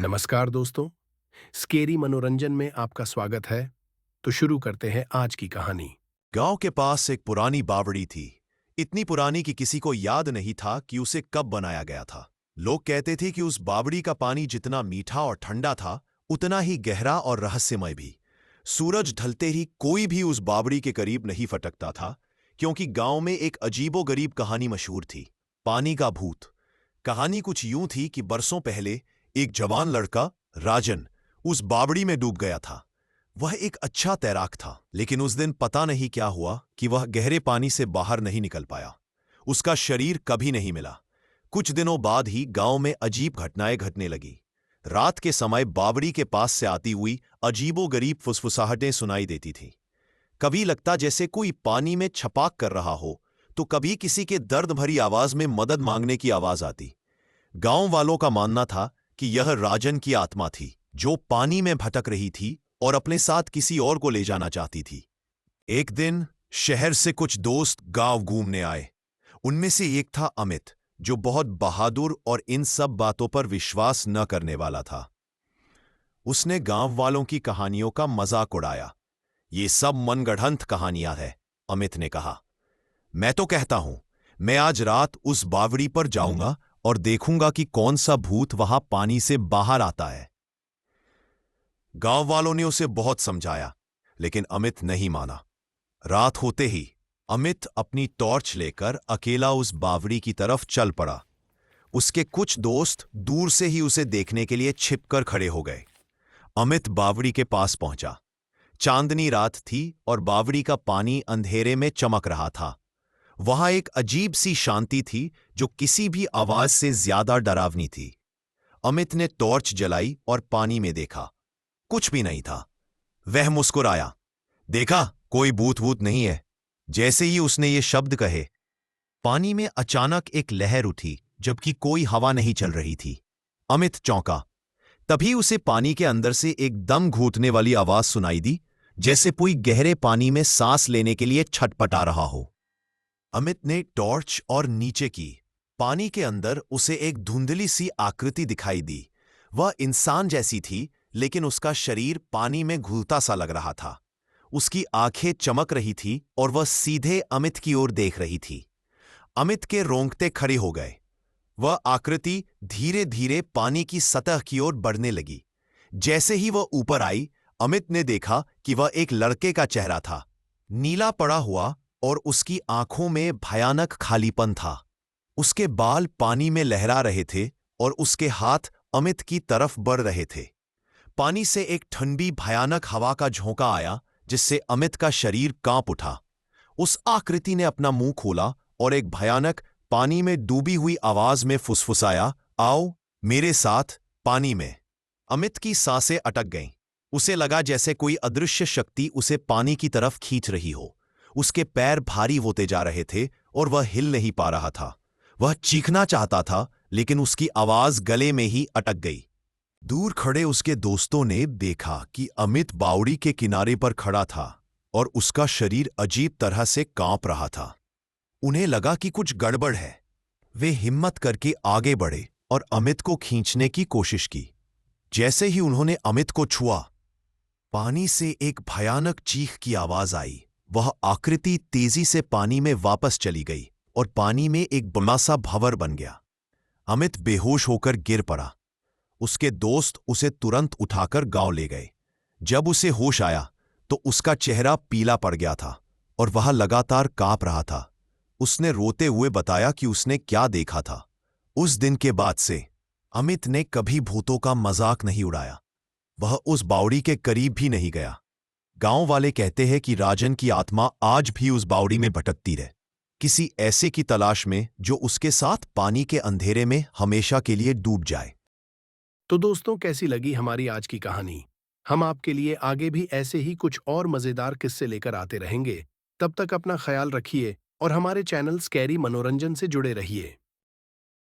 नमस्कार दोस्तों, स्केरी मनोरंजन में आपका स्वागत है। तो शुरू करते हैं आज की कहानी। गांव के पास एक पुरानी बावड़ी थी। इतनी पुरानी कि किसी को याद नहीं था कि उसे कब बनाया गया था। लोग कहते थे कि उस बावड़ी का पानी जितना मीठा और ठंडा था, उतना ही गहरा और रहस्यमय भी। सूरज ढलते ही कोई भी उस बावड़ी के करीब नहीं फटकता था, क्योंकि गांव में एक अजीबोगरीब कहानी मशहूर थी, पानी का भूत। कहानी कुछ यूं थी कि बरसों पहले एक जवान लड़का, राजन, उस बावड़ी में डूब गया था। वह एक अच्छा तैराक था, लेकिन उस दिन पता नहीं क्या हुआ कि वह गहरे पानी से बाहर नहीं निकल पाया। उसका शरीर कभी नहीं मिला। कुछ दिनों बाद ही गांव में अजीब घटनाएं घटने लगी। रात के समय बावड़ी के पास से आती हुई अजीबोगरीब फुसफुसाहटें सुनाई देती थीं। कभी लगता जैसे कोई पानी में छपाक कर रहा हो, तो कभी किसी के दर्द भरी आवाज में मदद मांगने की आवाज आती। गांव वालों का मानना था कि यह राजन की आत्मा थी, जो पानी में भटक रही थी और अपने साथ किसी और को ले जाना चाहती थी। एक दिन शहर से कुछ दोस्त गांव घूमने आए। उनमें से एक था अमित, जो बहुत बहादुर और इन सब बातों पर विश्वास न करने वाला था। उसने गांव वालों की कहानियों का मजाक उड़ाया। ये सब मनगढ़ंत कहानियां हैं, अमित ने कहा। मैं तो कहता हूं, मैं आज रात उस बावड़ी पर जाऊंगा और देखूंगा कि कौन सा भूत वहां पानी से बाहर आता है। गांव वालों ने उसे बहुत समझाया, लेकिन अमित नहीं माना। रात होते ही अमित अपनी टॉर्च लेकर अकेला उस बावड़ी की तरफ चल पड़ा। उसके कुछ दोस्त दूर से ही उसे देखने के लिए छिपकर खड़े हो गए। अमित बावड़ी के पास पहुंचा। चांदनी रात थी और बावड़ी का पानी अंधेरे में चमक रहा था। वहां एक अजीब सी शांति थी, जो किसी भी आवाज से ज्यादा डरावनी थी। अमित ने टॉर्च जलाई और पानी में देखा। कुछ भी नहीं था। वह मुस्कुराया। देखा, कोई भूत वूत नहीं है। जैसे ही उसने ये शब्द कहे, पानी में अचानक एक लहर उठी, जबकि कोई हवा नहीं चल रही थी। अमित चौंका। तभी उसे पानी के अंदर से एक दम घूटने वाली आवाज सुनाई दी, जैसे कोई गहरे पानी में सांस लेने के लिए छटपटा रहा हो। अमित ने टॉर्च और नीचे की। पानी के अंदर उसे एक धुंधली सी आकृति दिखाई दी। वह इंसान जैसी थी, लेकिन उसका शरीर पानी में घुलता सा लग रहा था। उसकी आंखें चमक रही थी और वह सीधे अमित की ओर देख रही थी। अमित के रोंगटे खड़े हो गए। वह आकृति धीरे धीरे पानी की सतह की ओर बढ़ने लगी। जैसे ही वह ऊपर आई, अमित ने देखा कि वह एक लड़के का चेहरा था, नीला पड़ा हुआ, और उसकी आंखों में भयानक खालीपन था। उसके बाल पानी में लहरा रहे थे और उसके हाथ अमित की तरफ बढ़ रहे थे। पानी से एक ठंडी भयानक हवा का झोंका आया, जिससे अमित का शरीर कांप उठा। उस आकृति ने अपना मुंह खोला और एक भयानक, पानी में डूबी हुई आवाज में फुसफुसाया, आओ मेरे साथ पानी में। अमित की सांसें अटक गईं। उसे लगा जैसे कोई अदृश्य शक्ति उसे पानी की तरफ खींच रही हो। उसके पैर भारी होते जा रहे थे और वह हिल नहीं पा रहा था। वह चीखना चाहता था, लेकिन उसकी आवाज गले में ही अटक गई। दूर खड़े उसके दोस्तों ने देखा कि अमित बावड़ी के किनारे पर खड़ा था और उसका शरीर अजीब तरह से कांप रहा था। उन्हें लगा कि कुछ गड़बड़ है। वे हिम्मत करके आगे बढ़े और अमित को खींचने की कोशिश की। जैसे ही उन्होंने अमित को छुआ, पानी से एक भयानक चीख की आवाज आई। वह आकृति तेजी से पानी में वापस चली गई और पानी में एक बड़ा सा भंवर बन गया। अमित बेहोश होकर गिर पड़ा। उसके दोस्त उसे तुरंत उठाकर गांव ले गए। जब उसे होश आया, तो उसका चेहरा पीला पड़ गया था और वह लगातार कांप रहा था। उसने रोते हुए बताया कि उसने क्या देखा था। उस दिन के बाद से अमित ने कभी भूतों का मजाक नहीं उड़ाया। वह उस बावड़ी के करीब भी नहीं गया। गांव वाले कहते हैं कि राजन की आत्मा आज भी उस बावड़ी में भटकती रहे, किसी ऐसे की तलाश में जो उसके साथ पानी के अंधेरे में हमेशा के लिए डूब जाए। तो दोस्तों, कैसी लगी हमारी आज की कहानी? हम आपके लिए आगे भी ऐसे ही कुछ और मजेदार किस्से लेकर आते रहेंगे। तब तक अपना ख्याल रखिए और हमारे चैनल स्कैरी मनोरंजन से जुड़े रहिए।